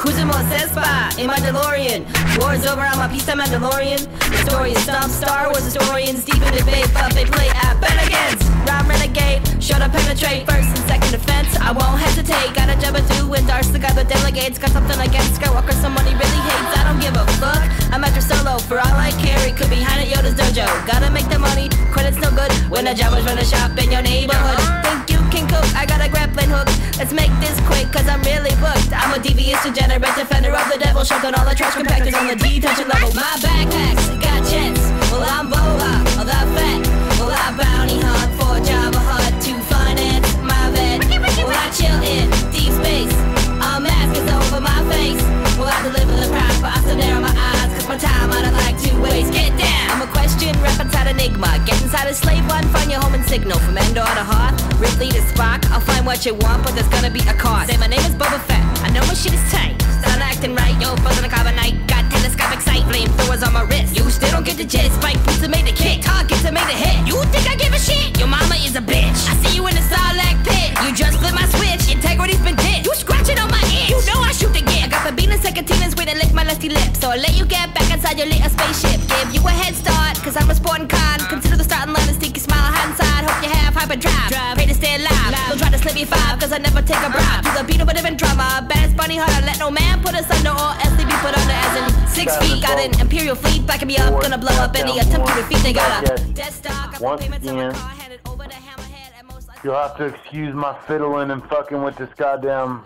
Cruising more Cespa in my DeLorean. War's over, I'm a piece of Mandalorian. The story is some Star Wars historians deep in debate, but they play at Bennigan's. Rhyme renegade, sure to penetrate first and second defense. I won't hesitate. Got a job to do, endorse the guy that delegates. Got something against Skywalker, somebody really hates. I don't give a fuck. I'm after solo for all I carry. Could be behind at Yoda's dojo. Gotta make the money, credit's no good when the job was run a shop in your neighborhood. Think you can cook? I got a grappling hook. Let's make this quick, cause I'm really booked. I'm a devious, degenerate defender of the devil. Shoved on all the trash compactors on the detention level. My backpacks got jets. Well, I'm Boba, or the Fett. Well, I bounty hunt for Jabba Hutt to finance my Vett. Well, I chill in deep space. A mask is over my face. Well, I deliver the prize, but I still there on my eyes. Cause my time I don't like to waste. Get down! I'm a question, rap inside Enigma. Get inside a slave one, find your home and signal. From Endor to Hoth, Ridley to Spock. I'll find what you want, but there's gonna be a cost. Say my name is Boba Fett. I know my shit is tight. Start acting right, yo, frozen a carbonite. Got telescopic sight, flamethrowers on my wrist. You still don't get the jet. Spike boots to make the kick. Targets to make the hit. You think I give a shit? Your mama is a bitch. I see you in the Sarlacc pit. You just flipped my switch. Integrity's been dipped. You scratching on my itch. You know I shoot the gift. I got Babina Secatinas way to lick my lusty lips. So I'll let you get back inside your little spaceship. Give you a head start, cause I'm a sporting con. Consider the starting line and sneaky smile handside. Hope you have hyperdrive. Pay to stay alive. Don't try to slip me five, cause I never take a bribe. To the beat of a different drama. Baddest bunny hunter. Let no man put us under or else they be put under as in 6 feet. Got an imperial fleet backing me up. Gonna blow up any attempt to defeat. They got a death stock. Once again, you'll have to excuse my fiddling and fucking with this goddamn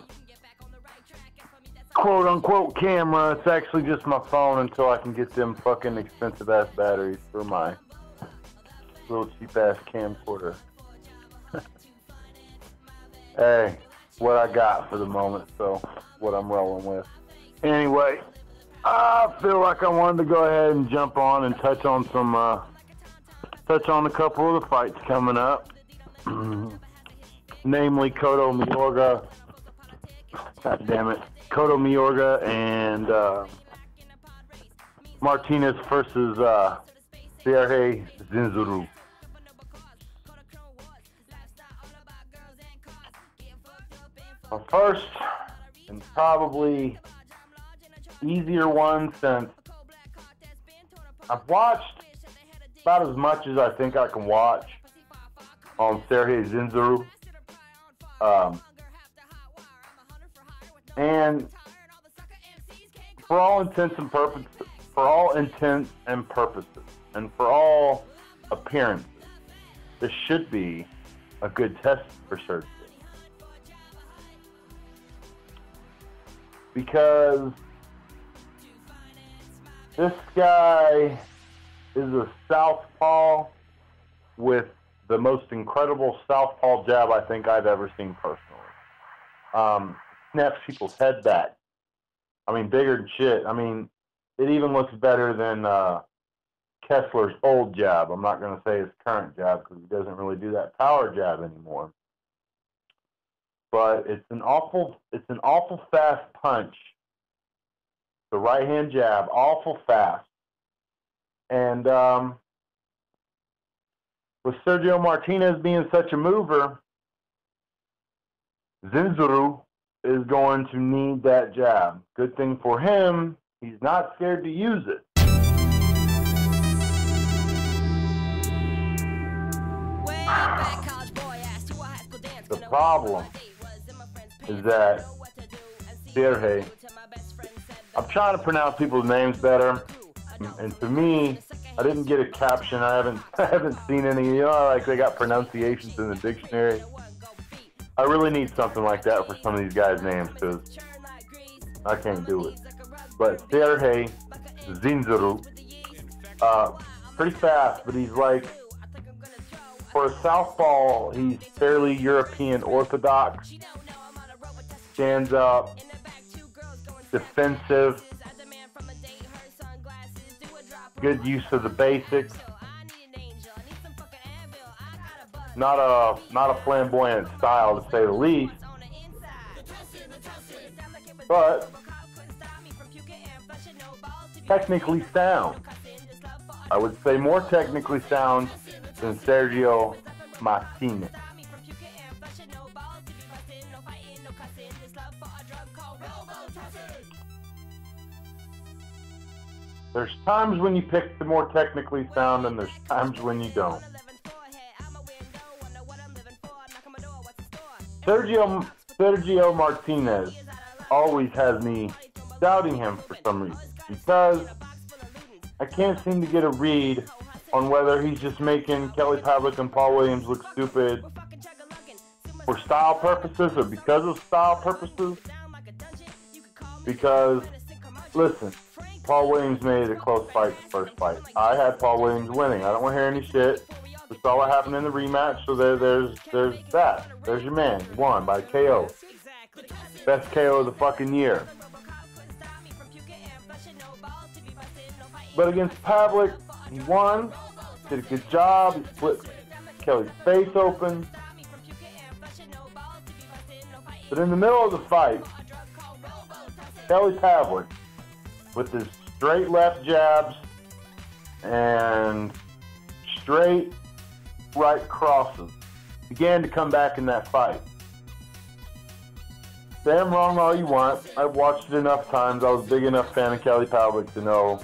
quote-unquote camera. It's actually just my phone until I can get them fucking expensive-ass batteries for my little cheap-ass camcorder. Hey, what I got for the moment, so what I'm rolling with. Anyway, I feel like I wanted to go ahead and jump on and touch on a couple of the fights coming up. Namely Cotto, Mayorga. God damn it. Cotto, Mayorga, and Martinez versus Sergey Dzindziruk. First, and probably easier one since I've watched about as much as I think I can watch on Sergey Dzindziruk. And for all intents and purposes, and for all appearances, this should be a good test for Sergio. Because this guy is a southpaw with the most incredible southpaw jab I think I've ever seen personally. Snaps people's head back. I mean, bigger than shit. I mean, it even looks better than Kessler's old jab. I'm not going to say his current jab because he doesn't really do that power jab anymore. But it's an awful fast punch. The right hand jab, awful fast. And with Sergio Martinez being such a mover, Dzindziruk is going to need that jab. Good thing for him, he's not scared to use it. The problem is that Sergiy, I'm trying to pronounce people's names better, and to me, I didn't get a caption. I haven't seen any. You know, like they got pronunciations in the dictionary. I really need something like that for some of these guys' names because I can't do it. But Sergey Dzindziruk, pretty fast, but he's like, for a southpaw, he's fairly European orthodox. Stands up, defensive, good use of the basics. Not a flamboyant style to say the least, but technically sound. I would say more technically sound than Sergio Martinez. There's times when you pick the more technically sound, and there's times when you don't. Sergio Martinez always has me doubting him for some reason, because I can't seem to get a read on whether he's just making Kelly Pavlik and Paul Williams look stupid for style purposes or because of style purposes. Because, listen, Paul Williams made it a close fight the first fight. I had Paul Williams winning. I don't want to hear any shit. We saw what happened in the rematch, so there's that. There's your man. He won by KO. Best KO of the fucking year. But against Pavlik, he won. Did a good job. He split Kelly's face open. But in the middle of the fight, Kelly Pavlik, with his straight left jabs and straight right crosses, began to come back in that fight. Say I'm wrong all you want. I've watched it enough times. I was a big enough fan of Kelly Pavlik to know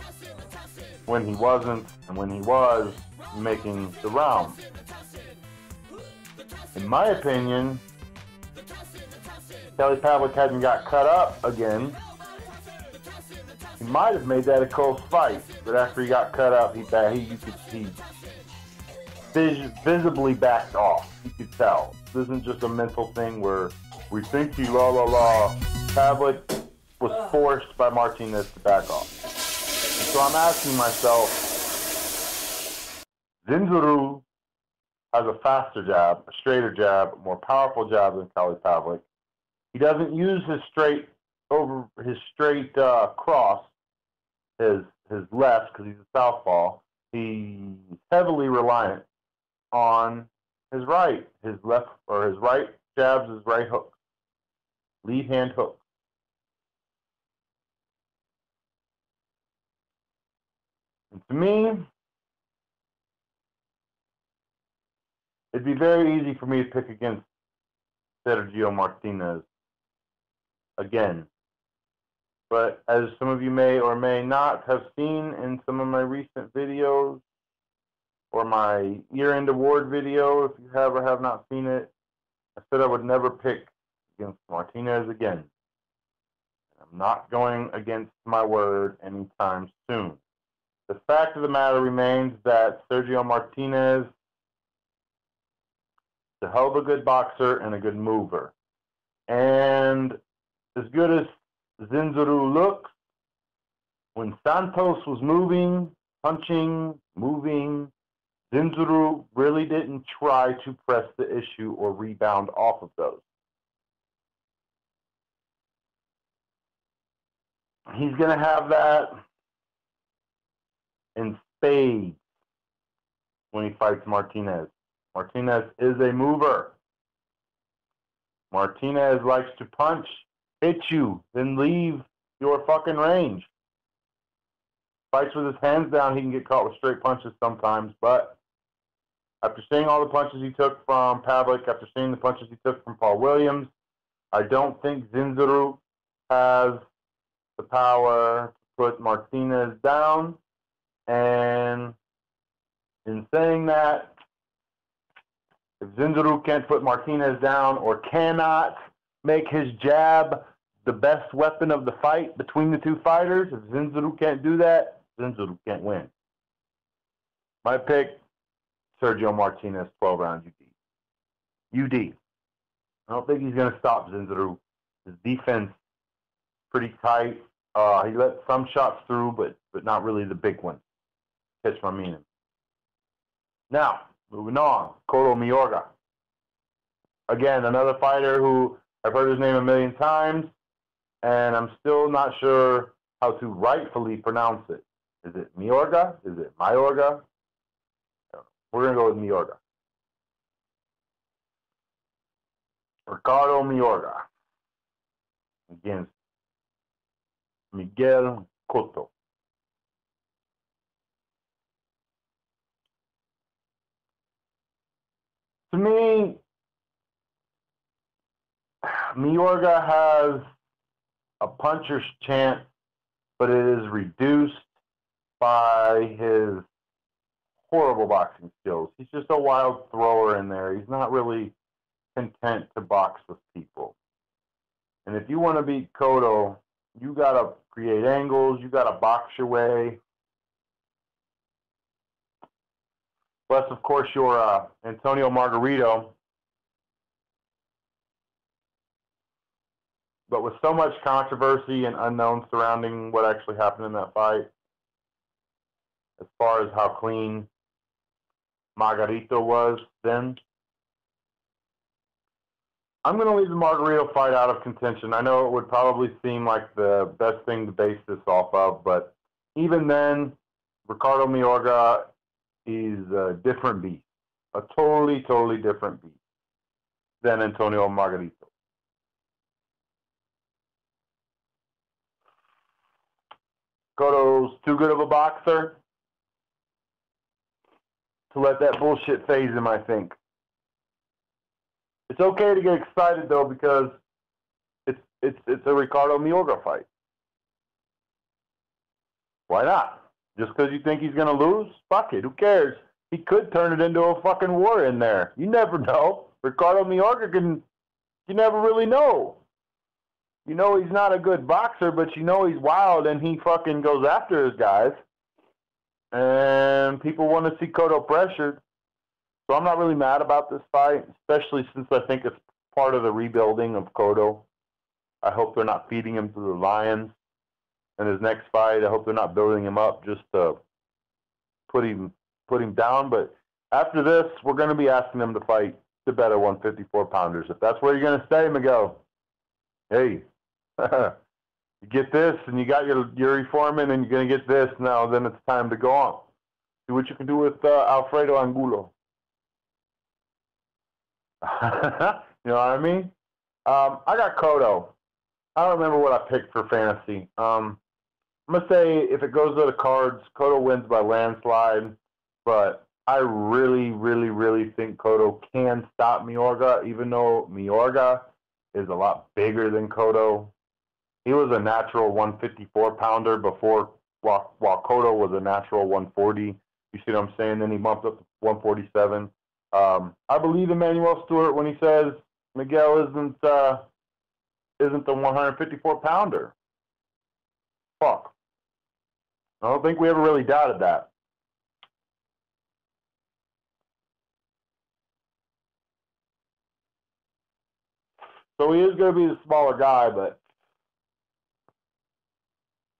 when he wasn't and when he was making the round. In my opinion, Kelly Pavlik hadn't got cut up again. He might have made that a close fight, but after he got cut up, he visibly backed off. You could tell. This isn't just a mental thing where we think he la la la. Pavlik was forced by Martinez to back off. And so I'm asking myself, Dzindziruk has a faster jab, a straighter jab, a more powerful jab than Kelly Pavlik. He doesn't use his straight cross, his left, because he's a southpaw. He's heavily reliant on his right, his left, or his right jabs, his right hook, lead hand hook. And to me, it'd be very easy for me to pick against Sergio Martinez again. But as some of you may or may not have seen in some of my recent videos, or my year-end award video, if you have or have not seen it, I said I would never pick against Martinez again. I'm not going against my word anytime soon. The fact of the matter remains that Sergio Martinez is a hell of a good boxer and a good mover. And as good as Dzindziruk looks, when Santos was moving, punching, moving, Dzindziruk really didn't try to press the issue or rebound off of those. He's going to have that in spades when he fights Martinez. Martinez is a mover. Martinez likes to punch, hit you, then leave your fucking range. Fights with his hands down, he can get caught with straight punches sometimes, but after seeing all the punches he took from Pavlik, after seeing the punches he took from Paul Williams, I don't think Dzindziruk has the power to put Martinez down. And in saying that, if Dzindziruk can't put Martinez down or cannot make his jab the best weapon of the fight between the two fighters, if Dzindziruk can't do that, Dzindziruk can't win. My pick, Sergio Martinez, 12 rounds UD. I don't think he's going to stop Dzindziruk. His defense is pretty tight. He let some shots through, but not really the big ones. Catch my meaning. Now, moving on, Cotto Mayorga. Again, another fighter who I've heard his name a million times, and I'm still not sure how to rightfully pronounce it. Is it Mayorga? Is it Mayorga? We're going to go with Mayorga. Ricardo Mayorga against Miguel Cotto. To me, Mayorga has a puncher's chance, but it is reduced by his horrible boxing skills. He's just a wild thrower in there. He's not really content to box with people. And if you want to beat Cotto, you got to create angles. You got to box your way. Plus, of course, your Antonio Margarito. But with so much controversy and unknown surrounding what actually happened in that fight, as far as how clean Margarito was then, I'm going to leave the Margarito fight out of contention. I know it would probably seem like the best thing to base this off of, but even then, Ricardo Mayorga is a different beast, a totally, totally different beast than Antonio Margarito. Cotto's too good of a boxer to let that bullshit phase him, I think. It's okay to get excited, though, because it's a Ricardo Mayorga fight. Why not? Just because you think he's going to lose? Fuck it. Who cares? He could turn it into a fucking war in there. You never know. Ricardo Mayorga you never really know. You know he's not a good boxer, but you know he's wild and he fucking goes after his guys. And people want to see Cotto pressured. So I'm not really mad about this fight, especially since I think it's part of the rebuilding of Cotto. I hope they're not feeding him to the lions. In his next fight, I hope they're not building him up just to put him down. But after this, we're going to be asking him to fight the better 154-pounders. If that's where you're going to stay, Miguel, hey, you get this, and you got your Foreman, and you're going to get this. Now, then it's time to go on. See what you can do with Alfredo Angulo. You know what I mean? I got Cotto. I don't remember what I picked for fantasy. I'm going to say if it goes to the cards, Cotto wins by landslide. But I really, really, really think Cotto can stop Mayorga, even though Mayorga is a lot bigger than Cotto. He was a natural 154-pounder before, while Cotto was a natural 140. You see what I'm saying? Then he bumped up to 147. I believe Emmanuel Stewart when he says Miguel isn't the 154-pounder. Fuck. I don't think we ever really doubted that. So he is going to be the smaller guy, but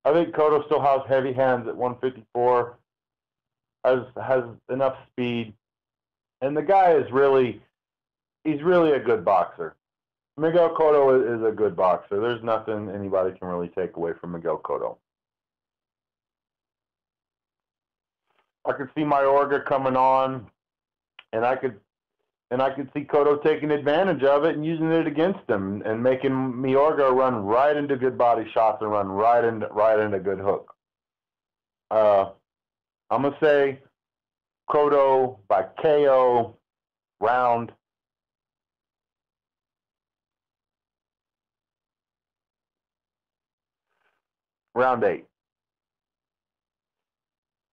I think Cotto still has heavy hands at 154, has enough speed, and the guy is he's really a good boxer. Miguel Cotto is a good boxer. There's nothing anybody can really take away from Miguel Cotto. I could see Mayorga coming on, and I could see Cotto taking advantage of it and using it against him and making Mayorga run right into good body shots and run right into good hook. I'm gonna say Cotto by KO round 8.